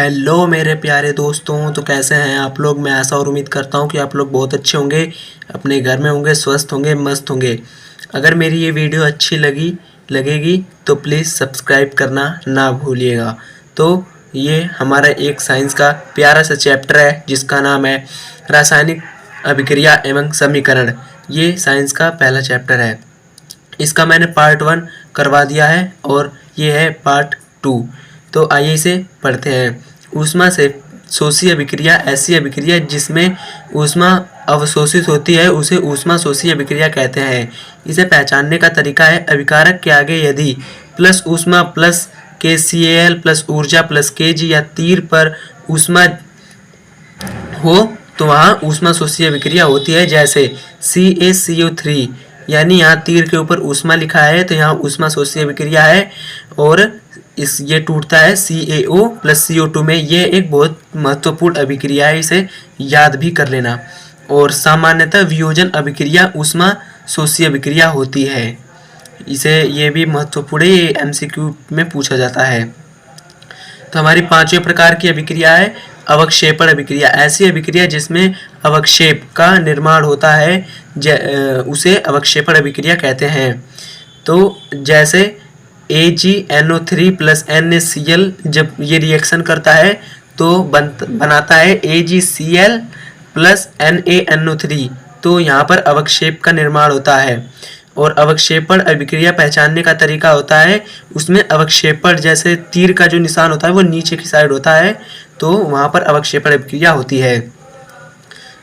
Hello मेरे प्यारे दोस्तों, तो कैसे हैं आप लोग। मैं ऐसा और उम्मीद करता हूं कि आप लोग बहुत अच्छे होंगे, अपने घर में होंगे, स्वस्थ होंगे, मस्त होंगे। अगर मेरी ये वीडियो अच्छी लगेगी तो प्लीज़ सब्सक्राइब करना ना भूलिएगा। तो ये हमारा एक साइंस का प्यारा सा चैप्टर है जिसका नाम है रासायनिक अभिक्रिया एवं समीकरण। ये साइंस का पहला चैप्टर है। इसका मैंने पार्ट 1 करवा दिया है और ये है पार्ट 2। तो आइए इसे पढ़ते हैं। ऊष्मा से शोषी अभिक्रिया ऐसी अभिक्रिया जिसमें ऊष्मा अवशोषित होती है उसे ऊष्मा शोषी अभिक्रिया कहते हैं। इसे पहचानने का तरीका है, अभिकारक के आगे यदि प्लस ऊष्मा प्लस KCl प्लस ऊर्जा प्लस Kg या तीर पर ऊष्मा हो तो वहाँ ऊष्मा शोषी अभिक्रिया होती है। जैसे CaCO3, यानी यहाँ तीर के ऊपर ऊष्मा लिखा है तो यहाँ ऊष्मा शोषी अभिक्रिया है और ये टूटता है CaO प्लस CO2 में। ये एक बहुत महत्वपूर्ण अभिक्रिया है, इसे याद भी कर लेना। और सामान्यतः वियोजन अभिक्रिया ऊष्मा शोषी अभिक्रिया होती है। ये भी महत्वपूर्ण है, ये MCQ में पूछा जाता है। तो हमारी पांचवें प्रकार की अभिक्रिया है अवक्षेपण अभिक्रिया। ऐसी अभिक्रिया जिसमें अवक्षेप का निर्माण होता है उसे अवक्षेपण अभिक्रिया कहते हैं। तो जैसे AgNO3 प्लस NaCl जब ये रिएक्शन करता है तो बनाता है AgCl प्लस NaNO3। तो यहाँ पर अवक्षेप का निर्माण होता है। और अवक्षेपण अभिक्रिया पहचानने का तरीका होता है, उसमें अवक्षेपण जैसे तीर का जो निशान होता है वो नीचे की साइड होता है, तो वहाँ पर अवक्षेपण अभिक्रिया होती है।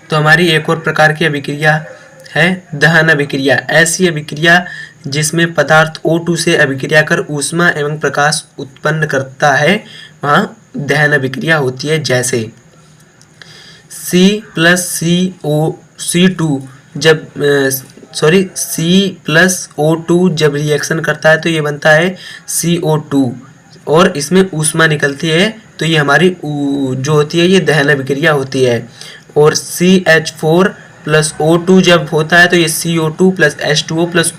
तो हमारी एक और प्रकार की अभिक्रिया है दहन अभिक्रिया। ऐसी अभिक्रिया जिसमें पदार्थ O2 से अभिक्रिया कर ऊष्मा एवं प्रकाश उत्पन्न करता है, वहाँ दहन अभिक्रिया होती है। जैसे C प्लस O2 जब रिएक्शन करता है तो ये बनता है CO2 और इसमें ऊष्मा निकलती है, तो ये हमारी जो होती है ये दहन अभिक्रिया होती है। और CH4 प्लस O2 जब होता है तो ये CO2 प्लस H2O प्लस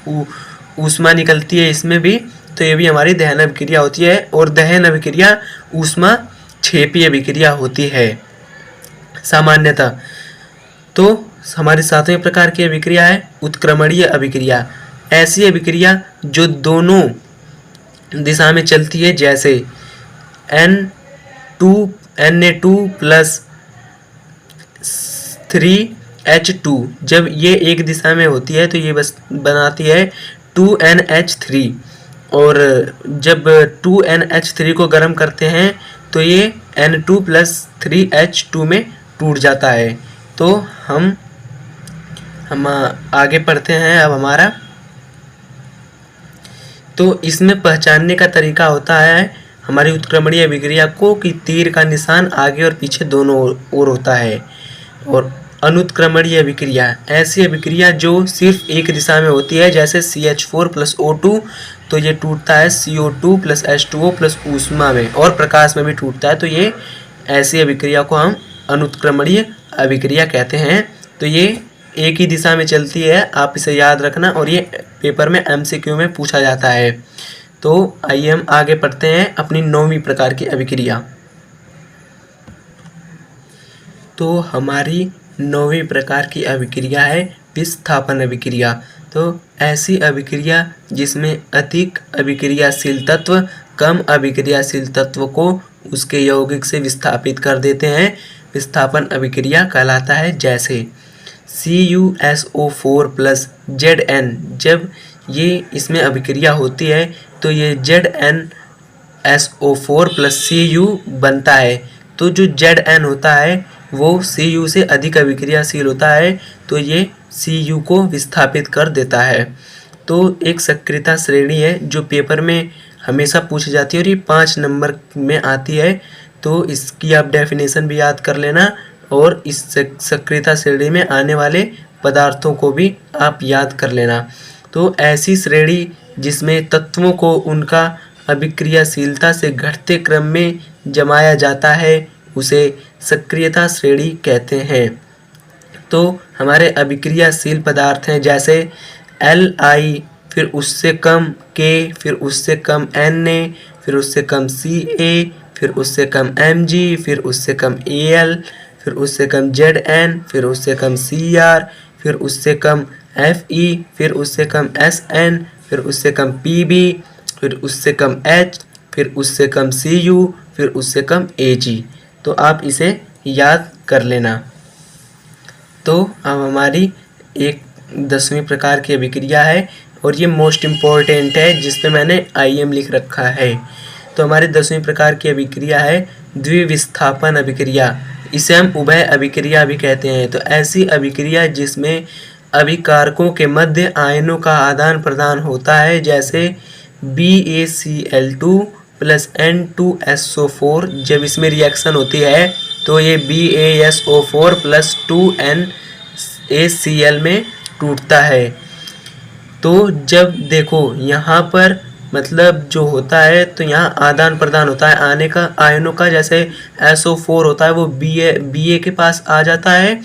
ऊष्मा निकलती है इसमें भी, तो ये भी हमारी दहन अभिक्रिया होती है। और दहन अभिक्रिया ऊष्मा क्षेपी अभिक्रिया होती है सामान्यतः। तो हमारी सातवें प्रकार की अभिक्रिया है उत्क्रमणीय अभिक्रिया। ऐसी अभिक्रिया जो दोनों दिशा में चलती है, जैसे Na2 प्लस 3H2 जब ये एक दिशा में होती है तो ये बस बनाती है 2NH3। और जब 2NH3 को गर्म करते हैं तो ये N2 प्लस 3H2 में टूट जाता है। तो हम आगे पढ़ते हैं अब हमारा। तो इसमें पहचानने का तरीका होता है हमारी उत्क्रमणीय अभिक्रिया को कि तीर का निशान आगे और पीछे दोनों ओर होता है। और अनुत्क्रमणीय अभिक्रिया ऐसी अभिक्रिया जो सिर्फ एक दिशा में होती है, जैसे CH4 प्लस O2 तो ये टूटता है CO2 प्लस H2O प्लस ऊष्मा में और प्रकाश में भी टूटता है, तो ये ऐसी अभिक्रिया को हम अनुत्क्रमणीय अभिक्रिया कहते हैं। तो ये एक ही दिशा में चलती है, आप इसे याद रखना और ये पेपर में MCQ में पूछा जाता है। तो आइए हम आगे पढ़ते हैं अपनी 9वीं प्रकार की अभिक्रिया। तो हमारी 9वीं प्रकार की अभिक्रिया है विस्थापन अभिक्रिया। तो ऐसी अभिक्रिया जिसमें अधिक अभिक्रियाशील तत्व कम अभिक्रियाशील तत्व को उसके यौगिक से विस्थापित कर देते हैं, विस्थापन अभिक्रिया कहलाता है। जैसे CuSO4 प्लस Zn जब ये इसमें अभिक्रिया होती है तो ये ZnSO4 प्लस Cu बनता है। तो जो Zn होता है वो Cu से अधिक अभिक्रियाशील होता है, तो ये Cu को विस्थापित कर देता है। तो एक सक्रियता श्रेणी है जो पेपर में हमेशा पूछी जाती है और ये 5 नंबर में आती है, तो इसकी आप डेफिनेशन भी याद कर लेना और इस सक्रियता श्रेणी में आने वाले पदार्थों को भी आप याद कर लेना। तो ऐसी श्रेणी जिसमें तत्वों को उनका अभिक्रियाशीलता से घटते क्रम में जमाया जाता है उसे सक्रियता श्रेणी कहते हैं। तो हमारे अभिक्रियाशील पदार्थ हैं जैसे Li, फिर उससे कम K, फिर उससे कम Na, फिर उससे कम Ca, फिर उससे कम Mg, फिर उससे कम Al, फिर उससे कम Zn, फिर उससे कम Cr, फिर उससे कम Fe, फिर उससे कम Sn, फिर उससे कम Pb, फिर उससे कम H, फिर उससे कम Cu, फिर उससे कम Ag। तो आप इसे याद कर लेना। तो अब हमारी एक 10वीं प्रकार की अभिक्रिया है और ये मोस्ट इम्पॉर्टेंट है, जिसपे मैंने IM लिख रखा है। तो हमारी 10वीं प्रकार की अभिक्रिया है द्विविस्थापन अभिक्रिया। इसे हम उभय अभिक्रिया भी कहते हैं। तो ऐसी अभिक्रिया जिसमें अभिकारकों के मध्य आयनों का आदान प्रदान होता है, जैसे BaCl2 प्लस N2SO4। जब इसमें रिएक्शन होती है तो ये BaSO4 प्लस 2NaCl में टूटता है। तो जब देखो यहाँ पर मतलब जो होता है, तो यहाँ आदान प्रदान होता है आने का आयनों का। जैसे SO4 होता है वो Ba के पास आ जाता है,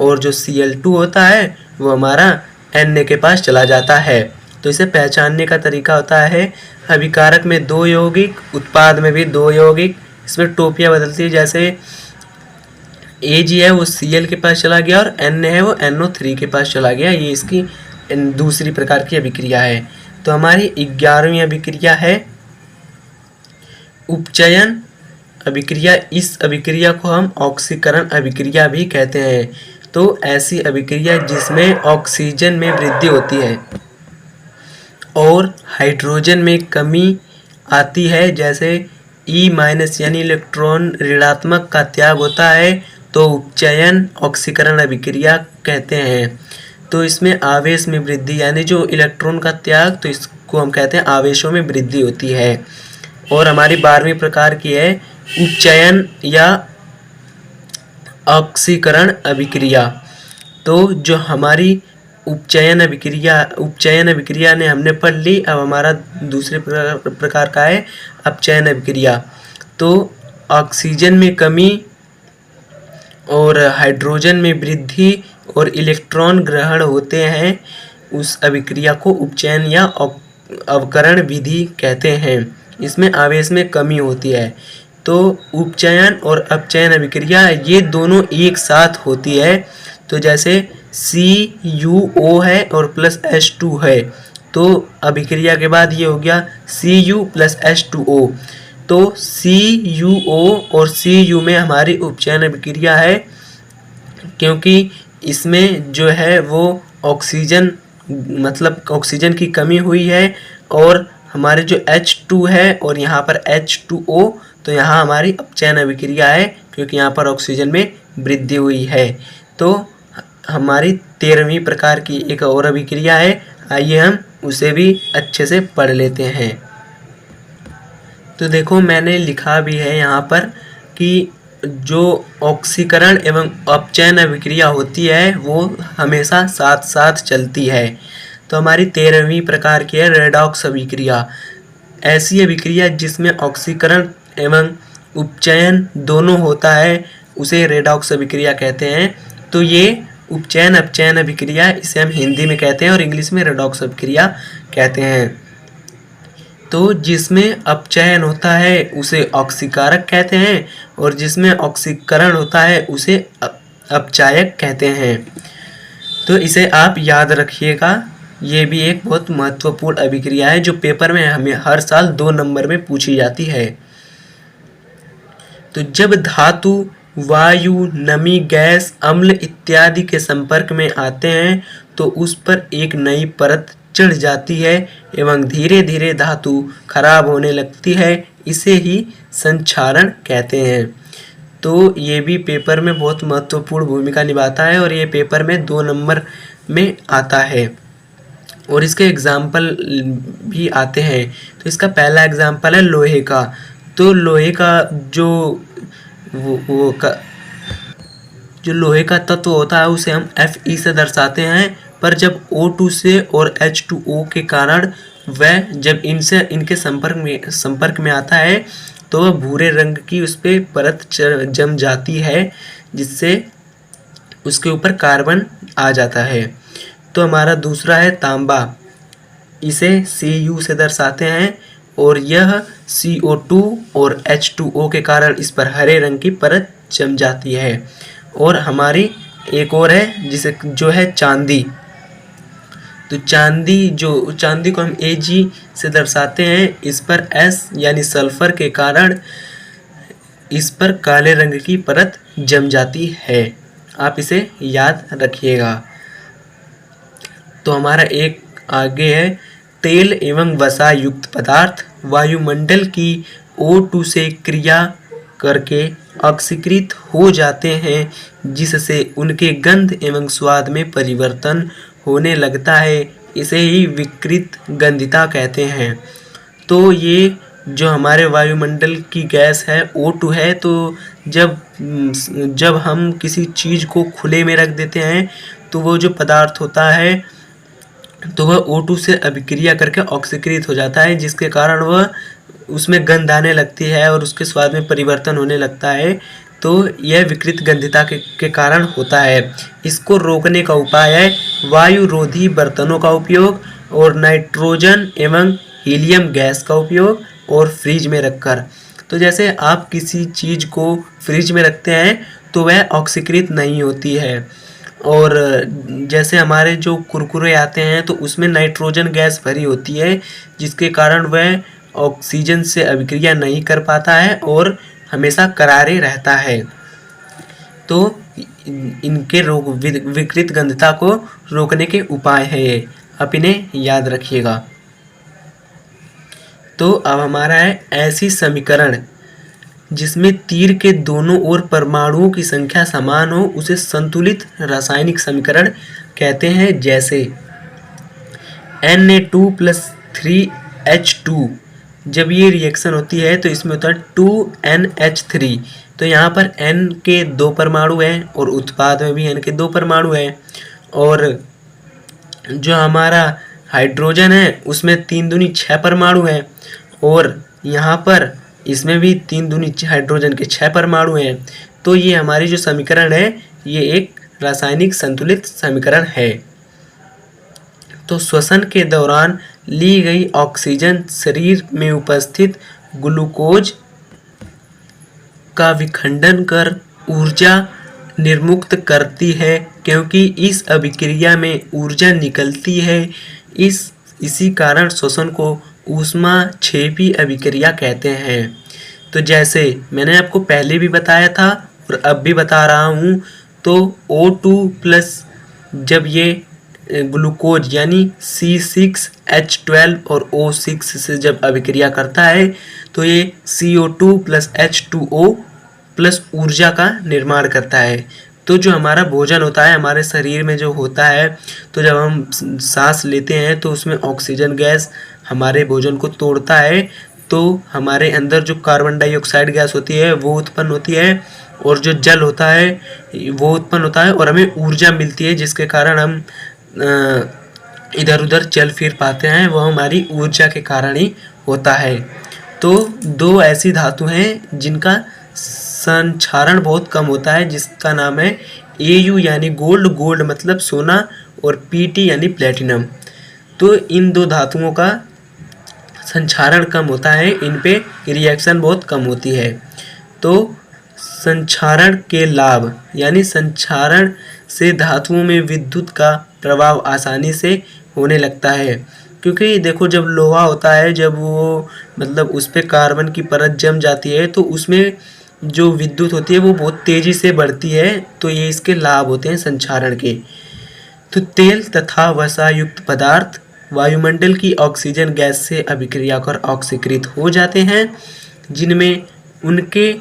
और जो Cl2 होता है वो हमारा Na के पास चला जाता है। तो इसे पहचानने का तरीका होता है, अभिकारक में 2 यौगिक, उत्पाद में भी 2 यौगिक। इसमें टोपियाँ बदलती है, जैसे Ag है वो Cl के पास चला गया और Na है वो NO3 के पास चला गया। ये इसकी दूसरी प्रकार की अभिक्रिया है। तो हमारी 11वीं अभिक्रिया है उपचयन अभिक्रिया। इस अभिक्रिया को हम ऑक्सीकरण अभिक्रिया भी कहते हैं। तो ऐसी अभिक्रिया जिसमें ऑक्सीजन में वृद्धि होती है और हाइड्रोजन में कमी आती है, जैसे E- यानी इलेक्ट्रॉन ऋणात्मक का त्याग होता है, तो उपचयन ऑक्सीकरण अभिक्रिया कहते हैं। तो इसमें आवेश में वृद्धि यानी जो इलेक्ट्रॉन का त्याग, तो इसको हम कहते हैं आवेशों में वृद्धि होती है। और हमारी 12वीं प्रकार की है उपचयन या ऑक्सीकरण अभिक्रिया। तो जो हमारी उपचयन अभिक्रिया ने हमने पढ़ ली। अब हमारा दूसरे प्रकार का है अपचयन अभिक्रिया। तो ऑक्सीजन में कमी और हाइड्रोजन में वृद्धि और इलेक्ट्रॉन ग्रहण होते हैं, उस अभिक्रिया को उपचयन या अवकरण विधि कहते हैं। इसमें आवेश में कमी होती है। तो उपचयन और अपचयन अभिक्रिया ये दोनों एक साथ होती है। तो जैसे CuO है और प्लस H2 है, तो अभिक्रिया के बाद ये हो गया Cu प्लस H2O। तो CuO और Cu में हमारी उपचयन अभिक्रिया है, क्योंकि इसमें जो है वो ऑक्सीजन मतलब ऑक्सीजन की कमी हुई है, और हमारे जो H2 है और यहाँ पर H2O, तो यहाँ हमारी अपचयन अभिक्रिया है, क्योंकि यहाँ पर ऑक्सीजन में वृद्धि हुई है। तो हमारी 13वीं प्रकार की एक और अभिक्रिया है, आइए हम उसे भी अच्छे से पढ़ लेते हैं। तो देखो मैंने लिखा भी है यहाँ पर कि जो ऑक्सीकरण एवं अपचयन अभिक्रिया होती है वो हमेशा साथ साथ चलती है। तो हमारी 13वीं प्रकार की है रेडॉक्स अभिक्रिया। ऐसी अभिक्रिया जिसमें ऑक्सीकरण एवं उपचयन दोनों होता है, उसे रेडॉक्स अभिक्रिया कहते हैं। तो ये उपचयन अपचयन अभिक्रिया, इसे हम हिंदी में कहते हैं और इंग्लिश में रेडॉक्स अभिक्रिया कहते हैं। तो जिसमें अपचयन होता है उसे ऑक्सीकारक कहते हैं, और जिसमें ऑक्सीकरण होता है उसे अपचायक कहते हैं। तो इसे आप याद रखिएगा, ये भी एक बहुत महत्वपूर्ण अभिक्रिया है जो पेपर में हमें हर साल 2 नंबर में पूछी जाती है। तो जब धातु, वायु, नमी, गैस, अम्ल इत्यादि के संपर्क में आते हैं तो उस पर एक नई परत चढ़ जाती है एवं धीरे धीरे धातु खराब होने लगती है। इसे ही संक्षारण कहते हैं। तो ये भी पेपर में बहुत महत्वपूर्ण भूमिका निभाता है और ये पेपर में 2 नंबर में आता है और इसके एग्जाम्पल भी आते हैं। तो इसका पहला एग्जाम्पल है लोहे का। तो लोहे का जो लोहे का तत्व होता है उसे हम Fe से दर्शाते हैं, पर जब O2 से और H2O के कारण वह जब इनके संपर्क में आता है तो वह भूरे रंग की उस पर परत जम जाती है, जिससे उसके ऊपर कार्बन आ जाता है। तो हमारा दूसरा है तांबा। इसे Cu से दर्शाते हैं और यह CO2 और H2O के कारण इस पर हरे रंग की परत जम जाती है। और हमारी एक और है जिसे जो है चांदी। तो चांदी को हम Ag से दर्शाते हैं। इस पर S यानी सल्फर के कारण इस पर काले रंग की परत जम जाती है। आप इसे याद रखिएगा। तो हमारा एक आगे है, तेल एवं वसा युक्त पदार्थ वायुमंडल की O2 से क्रिया करके ऑक्सीकृत हो जाते हैं, जिससे उनके गंध एवं स्वाद में परिवर्तन होने लगता है। इसे ही विकृत गंधिता कहते हैं। तो ये जो हमारे वायुमंडल की गैस है O2 है, तो जब हम किसी चीज़ को खुले में रख देते हैं तो वो जो पदार्थ होता है तो वह O2 से अभिक्रिया करके ऑक्सीकृत हो जाता है, जिसके कारण वह उसमें गंध आने लगती है और उसके स्वाद में परिवर्तन होने लगता है। तो यह विकृत गंधिता के कारण होता है। इसको रोकने का उपाय है वायुरोधी बर्तनों का उपयोग और नाइट्रोजन एवं हीलियम गैस का उपयोग और फ्रिज में रखकर। तो जैसे आप किसी चीज़ को फ्रिज में रखते हैं तो वह ऑक्सीकृत नहीं होती है। और जैसे हमारे जो कुरकुरे आते हैं तो उसमें नाइट्रोजन गैस भरी होती है, जिसके कारण वह ऑक्सीजन से अभिक्रिया नहीं कर पाता है और हमेशा करारे रहता है। तो इनके विकृत गंधता को रोकने के उपाय है ये, आप इन्हें याद रखिएगा। तो अब हमारा है ऐसी समीकरण जिसमें तीर के दोनों ओर परमाणुओं की संख्या समान हो उसे संतुलित रासायनिक समीकरण कहते हैं। जैसे Na2+3H2 जब ये रिएक्शन होती है तो इसमें होता है 2NH3। तो यहाँ पर N के 2 परमाणु हैं और उत्पाद में भी N के 2 परमाणु हैं। और जो हमारा हाइड्रोजन है उसमें 3 दूनी 6 परमाणु हैं और यहाँ पर इसमें भी 3 दूनी हाइड्रोजन के 6 परमाणु हैं। तो ये हमारी जो समीकरण है ये एक रासायनिक संतुलित समीकरण है। तो श्वसन के दौरान ली गई ऑक्सीजन शरीर में उपस्थित ग्लूकोज का विखंडन कर ऊर्जा निर्मुक्त करती है, क्योंकि इस अभिक्रिया में ऊर्जा निकलती है। इसी कारण श्वसन को ऊष्माक्षेपी अभिक्रिया कहते हैं। तो जैसे मैंने आपको पहले भी बताया था और अब भी बता रहा हूँ, तो O2+ जब ये ग्लूकोज यानी C6H12 और O6 से जब अभिक्रिया करता है तो ये CO2+H2O प्लस ऊर्जा का निर्माण करता है। तो जो हमारा भोजन होता है हमारे शरीर में जो होता है, तो जब हम सांस लेते हैं तो उसमें ऑक्सीजन गैस हमारे भोजन को तोड़ता है, तो हमारे अंदर जो कार्बन डाइऑक्साइड गैस होती है वो उत्पन्न होती है और जो जल होता है वो उत्पन्न होता है और हमें ऊर्जा मिलती है, जिसके कारण हम इधर उधर चल फिर पाते हैं। वो हमारी ऊर्जा के कारण ही होता है। तो 2 ऐसी धातु हैं जिनका संक्षारण बहुत कम होता है, जिसका नाम है Au यानी गोल्ड मतलब सोना और Pt यानी प्लेटिनम। तो इन 2 धातुओं का संक्षारण कम होता है, इन पे रिएक्शन बहुत कम होती है। तो संक्षारण के लाभ यानी संक्षारण से धातुओं में विद्युत का प्रभाव आसानी से होने लगता है, क्योंकि देखो जब लोहा होता है जब वो मतलब उस पर कार्बन की परत जम जाती है तो उसमें जो विद्युत होती है वो बहुत तेज़ी से बढ़ती है। तो ये इसके लाभ होते हैं संक्षारण के। तो तेल तथा वसा युक्त पदार्थ वायुमंडल की ऑक्सीजन गैस से अभिक्रिया कर ऑक्सीकृत हो जाते हैं, जिनमें उनके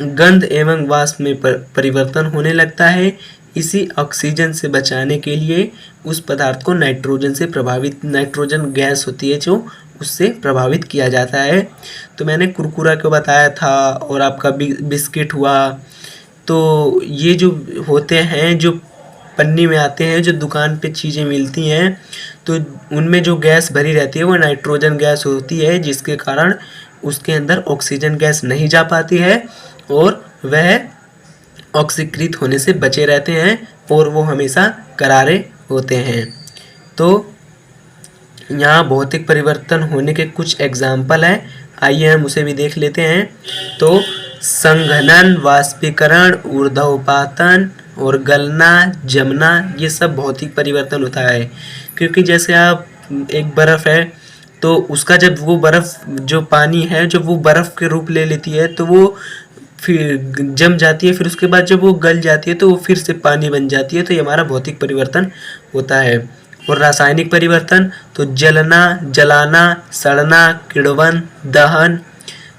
गंध एवं वाष्प में परिवर्तन होने लगता है। इसी ऑक्सीजन से बचाने के लिए उस पदार्थ को नाइट्रोजन गैस होती है जो उससे प्रभावित किया जाता है। तो मैंने कुरकुरा को बताया था और आपका बिस्किट हुआ। तो ये जो होते हैं जो पन्नी में आते हैं, जो दुकान पे चीज़ें मिलती हैं, तो उनमें जो गैस भरी रहती है वो नाइट्रोजन गैस होती है, जिसके कारण उसके अंदर ऑक्सीजन गैस नहीं जा पाती है और वह ऑक्सीकृत होने से बचे रहते हैं और वो हमेशा करारे होते हैं। तो यहाँ भौतिक परिवर्तन होने के कुछ एग्जाम्पल हैं, आइए हम उसे भी देख लेते हैं। तो संघनन, वाष्पीकरण, ऊर्ध्वपातन और गलना, जमना, ये सब भौतिक परिवर्तन होता है। क्योंकि जैसे आप एक बर्फ़ है तो उसका जब वो बर्फ़ जो पानी है जब वो बर्फ़ के रूप ले लेती है तो वो फिर जम जाती है, फिर उसके बाद जब वो गल जाती है तो वो फिर से पानी बन जाती है। तो ये हमारा भौतिक परिवर्तन होता है। और रासायनिक परिवर्तन तो जलना, जलाना, सड़ना, किण्वन, दहन,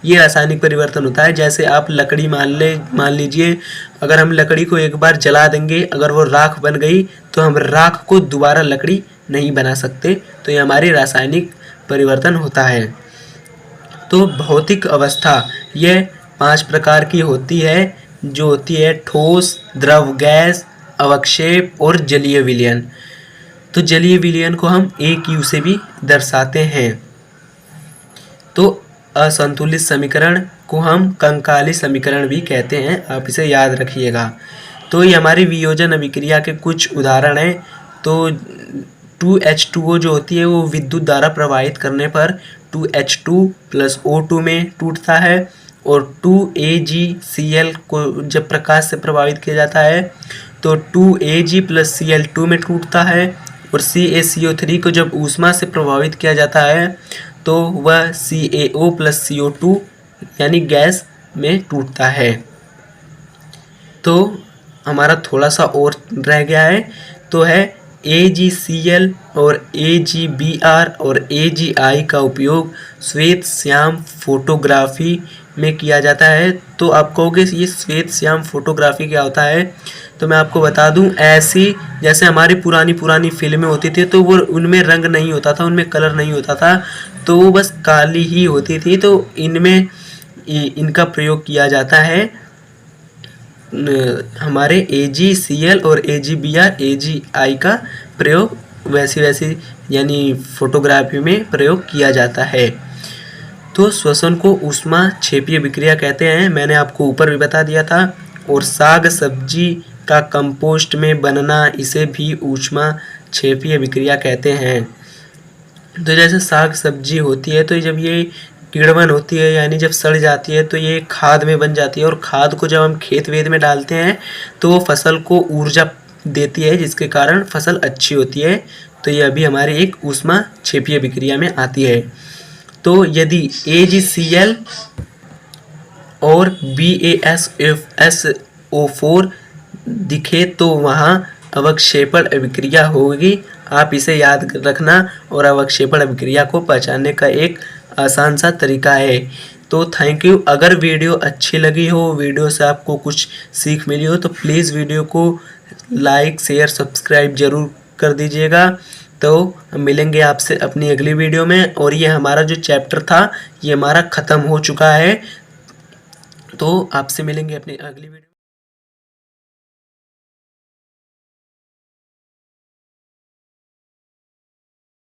ये रासायनिक परिवर्तन होता है। जैसे आप लकड़ी मान लीजिए, अगर हम लकड़ी को एक बार जला देंगे, अगर वो राख बन गई तो हम राख को दोबारा लकड़ी नहीं बना सकते। तो ये हमारी रासायनिक परिवर्तन होता है। तो भौतिक अवस्था यह 5 प्रकार की होती है, जो होती है ठोस, द्रव, गैस, अवक्षेप और जलीय विलयन। तो जलीय विलयन को हम एक यू से भी दर्शाते हैं। तो असंतुलित समीकरण को हम कंकाली समीकरण भी कहते हैं, आप इसे याद रखिएगा। तो ये हमारी वियोजन अभिक्रिया के कुछ उदाहरण हैं। तो 2H2O जो होती है वो विद्युत धारा प्रवाहित करने पर 2H2 + O2 में टूटता है। और 2AgCl को जब प्रकाश से प्रभावित किया जाता है तो 2Ag + Cl2 में टूटता है। और CaCO3 को जब ऊष्मा से प्रभावित किया जाता है तो वह CaO + CO2 यानी गैस में टूटता है। तो हमारा थोड़ा सा और रह गया है, तो है AgCl और AgBr और AgI का उपयोग श्वेत श्याम फोटोग्राफी में किया जाता है। तो आप कहोगे ये श्वेत श्याम फोटोग्राफी क्या होता है, तो मैं आपको बता दूं, ऐसी जैसे हमारी पुरानी फिल्में होती थी तो वो उनमें रंग नहीं होता था, उनमें कलर नहीं होता था, तो वो बस काली ही होती थी। तो इनमें इनका प्रयोग किया जाता है हमारे AgCl और AgBr AgI का प्रयोग वैसी यानी फोटोग्राफी में प्रयोग किया जाता है। तो श्वसन को ऊष्मा क्षेपीय विक्रिया कहते हैं, मैंने आपको ऊपर भी बता दिया था। और साग सब्जी का कंपोस्ट में बनना, इसे भी ऊष्मा क्षेपीय विक्रिया कहते हैं। तो जैसे साग सब्जी होती है तो जब ये किण्वन होती है यानी जब सड़ जाती है तो ये खाद में बन जाती है। और खाद को जब हम खेत वेद में डालते हैं तो वो फसल को ऊर्जा देती है, जिसके कारण फसल अच्छी होती है। तो ये अभी हमारी एक ऊष्मा क्षेपीय विक्रिया में आती है। तो यदि AgCl और BaSFSO4 दिखे तो वहाँ अवक्षेपण अभिक्रिया होगी। आप इसे याद रखना और अवक्षेपण अभिक्रिया को पहचानने का एक आसान सा तरीका है। तो थैंक यू। अगर वीडियो अच्छी लगी हो, वीडियो से आपको कुछ सीख मिली हो, तो प्लीज़ वीडियो को लाइक, शेयर, सब्सक्राइब ज़रूर कर दीजिएगा। तो हम मिलेंगे आपसे अपनी अगली वीडियो में। और ये हमारा जो चैप्टर था ये हमारा ख़त्म हो चुका है। तो आपसे मिलेंगे अपनी अगली वीडियो।